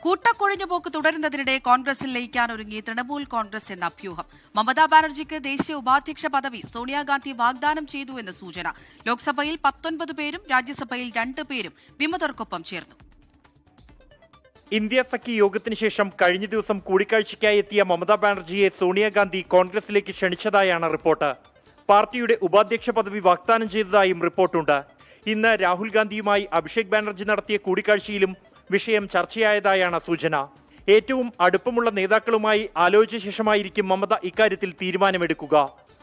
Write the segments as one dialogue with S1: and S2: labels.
S1: കൂട്ടക്കൊഴിഞ്ഞുപോക്ക് തുടരുന്നതിനിടെ കോൺഗ്രസിൽ ലയിക്കാൻ ഒരുങ്ങി തൃണമൂൽ കോൺഗ്രസ് എന്ന അഭ്യൂഹം. മമതാ ബാനർജിക്ക് ദേശീയ ഉപാധ്യക്ഷ പദവി സോണിയാഗാന്ധി വാഗ്ദാനം ചെയ്തു എന്ന് സൂചന. ലോക്സഭയിൽ 19 പേരും രാജ്യസഭയിൽ 2 പേരും വിമതർക്കൊപ്പം ചേർന്നു.
S2: ഇന്ത്യ സഖ്യ യോഗത്തിന് ശേഷം കഴിഞ്ഞ ദിവസം കൂടിക്കാഴ്ചയ്ക്കായി എത്തിയ മമതാ ബാനർജിയെ സോണിയാഗാന്ധി കോൺഗ്രസിലേക്ക് ക്ഷണിച്ചതായാണ് റിപ്പോർട്ട്. പാർട്ടിയുടെ ഉപാധ്യക്ഷ പദവി വാഗ്ദാനം ചെയ്തതായും റിപ്പോർട്ടുണ്ട്. ഇന്ന് രാഹുൽ ഗാന്ധിയുമായി അഭിഷേക് ബാനർജി നടത്തിയ കൂടിക്കാഴ്ചയിലും വിഷയം ചർച്ചയായതായാണ് സൂചന. ഏറ്റവും അടുപ്പമുള്ള നേതാക്കളുമായി ആലോചിച്ച ശേഷമായിരിക്കും മമത ഇക്കാര്യത്തിൽ തീരുമാനമെടുക്കുക.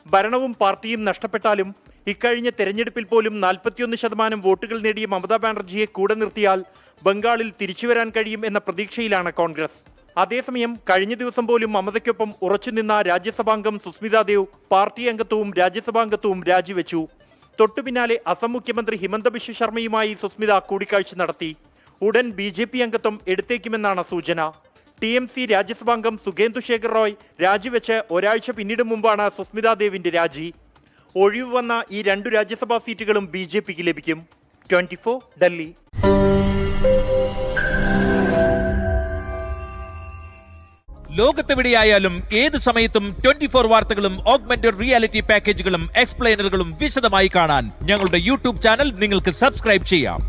S2: ഭരണവും പാർട്ടിയും നഷ്ടപ്പെട്ടാലും ഇക്കഴിഞ്ഞ തെരഞ്ഞെടുപ്പിൽ പോലും 41% വോട്ടുകൾ നേടിയ മമതാ ബാനർജിയെ കൂടെ നിർത്തിയാൽ ബംഗാളിൽ തിരിച്ചുവരാൻ കഴിയും എന്ന പ്രതീക്ഷയിലാണ് കോൺഗ്രസ്. അതേസമയം കഴിഞ്ഞ ദിവസം പോലും മമതയ്ക്കൊപ്പം ഉറച്ചുനിന്ന രാജ്യസഭാംഗം സുസ്മിതാ ദേവ് പാർട്ടി അംഗത്വവും രാജ്യസഭാംഗത്വവും രാജിവെച്ചു. തൊട്ടുപിന്നാലെ അസം മുഖ്യമന്ത്രി ഹിമന്ത ബിശ്വ ശർമ്മയുമായി സുസ്മിത കൂടിക്കാഴ്ച നടത്തി. ഉടൻ BJP അംഗത്വം എടുത്തേക്കുമെന്നാണ് സൂചന. TMC രാജ്യസഭാംഗം സുഖേന്ദു ശേഖർ റോയ് രാജിവെച്ച് ഒരാഴ്ച പിന്നീട് മുമ്പാണ് സുസ്മിതാ ദേവിന്റെ രാജി. ഒഴിവ് വന്ന ഈ 2 രാജ്യസഭാ സീറ്റുകളും BJPക്ക് ലഭിക്കും. 24 ഡൽഹി.
S3: ലോകത്തെവിടെയായാലും ഏത് സമയത്തും 24 വാർത്തകളും ഓഗ്മെന്റഡ് റിയാലിറ്റി പാക്കേജുകളും എക്സ്പ്ലെയിനറുകളും വിശദമായി കാണാൻ ഞങ്ങളുടെ YouTube ചാനൽ നിങ്ങൾക്ക് സബ്സ്ക്രൈബ് ചെയ്യാം.